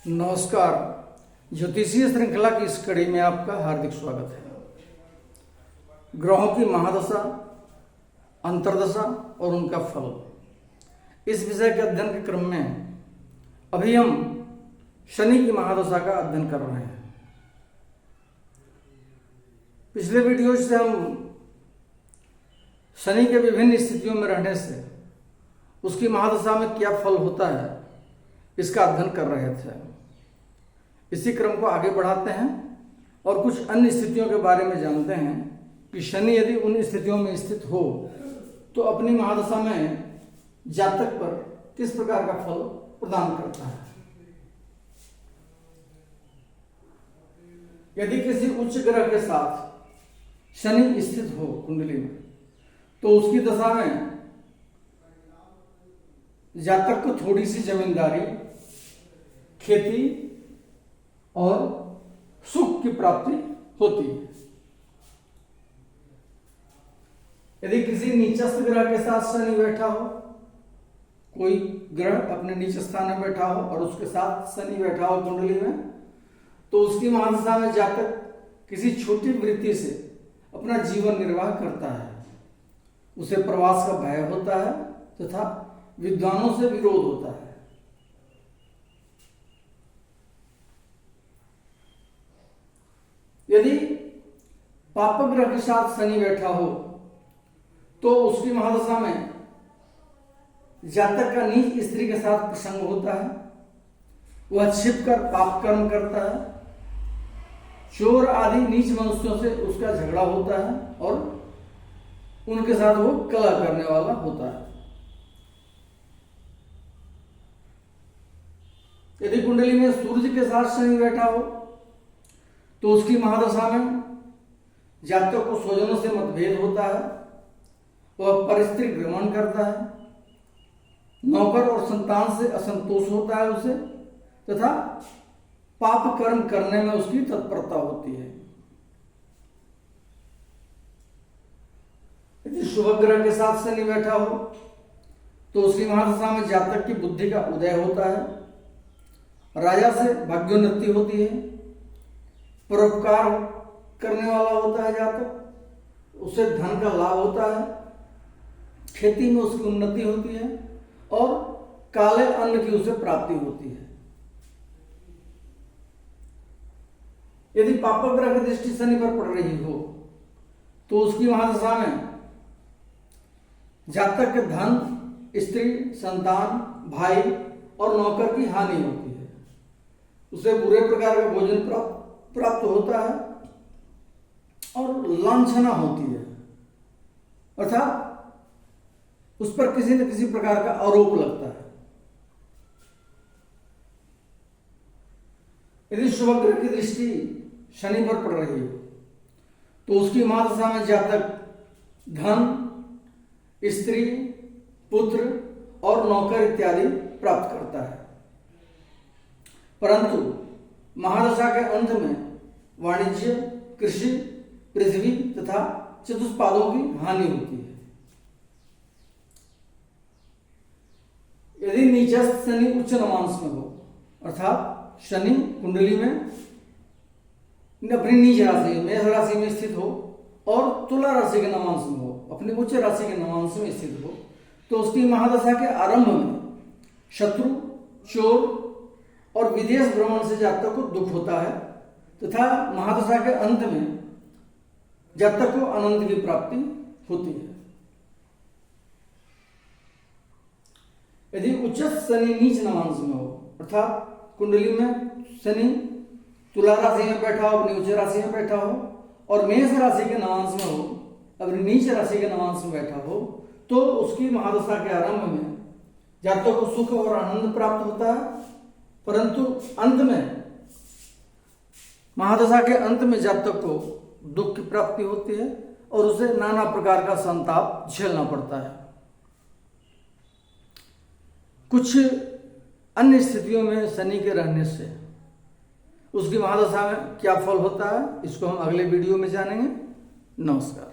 नमस्कार। ज्योतिषीय श्रृंखला की इस कड़ी में आपका हार्दिक स्वागत है। ग्रहों की महादशा, अंतर्दशा और उनका फल, इस विषय के अध्ययन के क्रम में अभी हम शनि की महादशा का अध्ययन कर रहे हैं। पिछले वीडियो से हम शनि के विभिन्न स्थितियों में रहने से उसकी महादशा में क्या फल होता है, इसका अध्ययन कर रहे थे। इसी क्रम को आगे बढ़ाते हैं और कुछ अन्य स्थितियों के बारे में जानते हैं कि शनि यदि उन स्थितियों में स्थित हो तो अपनी महादशा में जातक पर किस प्रकार का फल प्रदान करता है। यदि किसी उच्च ग्रह के साथ शनि स्थित हो कुंडली में, तो उसकी दशा में जातक को थोड़ी सी जमींदारी, खेती और सुख की प्राप्ति होती है। यदि किसी नीचस्थ ग्रह के साथ शनि बैठा हो, कोई ग्रह अपने नीच स्थान में बैठा हो और उसके साथ शनि बैठा हो कुंडली में, तो उसकी महादशा में जातक किसी छोटी वृत्ति से अपना जीवन निर्वाह करता है। उसे प्रवास का भय होता है तथा विद्वानों से विरोध होता है। यदि पाप ग्रह के साथ शनि बैठा हो तो उसकी महादशा में जातक का नीच स्त्री के साथ प्रसंग होता है। वह छिपकर पाप कर्म करता है। चोर आदि नीच मनुष्यों से उसका झगड़ा होता है और उनके साथ वो कलह करने वाला होता है। यदि कुंडली में सूर्य के साथ शनि बैठा हो तो उसकी महादशा में जातक को स्वजनों से मतभेद होता है। वह परिस्त्रिक भ्रमण करता है। नौकर और संतान से असंतोष होता है उसे, तथा पाप कर्म करने में उसकी तत्परता होती है। यदि शुभ ग्रह के साथ शनि बैठा हो तो उसकी महादशा में जातक की बुद्धि का उदय होता है। राजा से भाग्योन्नति होती है। परोपकार करने वाला होता है जातक, उसे धन का लाभ होता है। खेती में उसकी उन्नति होती है और काले अन्न की उसे प्राप्ति होती है। यदि पाप ग्रह की दृष्टि शनि पर पड़ रही हो तो उसकी महादशा में जातक के धन, स्त्री, संतान, भाई और नौकर की हानि होती है। उसे बुरे प्रकार का भोजन प्राप्त होता है और लांछना होती है, अर्थात उस पर किसी न किसी प्रकार का आरोप लगता है। यदि शुभ ग्रह की दृष्टि शनि पर पड़ रही हो तो उसकी महादशा में जातक धन, स्त्री, पुत्र और नौकर इत्यादि प्राप्त करता है। परंतु महादशा के अंत में वाणिज्य, कृषि, पृथ्वी तथा चतुष्पादों की हानि होती है। यदि नीचस्थ शनि उच्च नवांश में हो, अर्थात शनि कुंडली में अपनी नीच राशि मेष राशि में स्थित हो और तुला राशि के नवांश में हो, अपनी उच्च राशि के नवांश में स्थित हो, तो उसकी महादशा के आरंभ में शत्रु, चोर और विदेश भ्रमण से जातक को दुख होता है तथा महादशा के अंत में जातक को आनंद की प्राप्ति होती है। यदि उच्च शनि नीच नवांश में हो, अर्थात कुंडली में शनि तुला राशि में बैठा हो, अपनी उच्च राशि में बैठा हो और मेष राशि के नवांश में हो, अपनी नीच राशि के नवांश में बैठा हो, तो उसकी महादशा के आरंभ में जातक को सुख और आनंद प्राप्त होता है। परंतु अंत में, महादशा के अंत में जातक को दुख की प्राप्ति होती है और उसे नाना प्रकार का संताप झेलना पड़ता है। कुछ अन्य स्थितियों में शनि के रहने से उसकी महादशा में क्या फल होता है, इसको हम अगले वीडियो में जानेंगे। नमस्कार।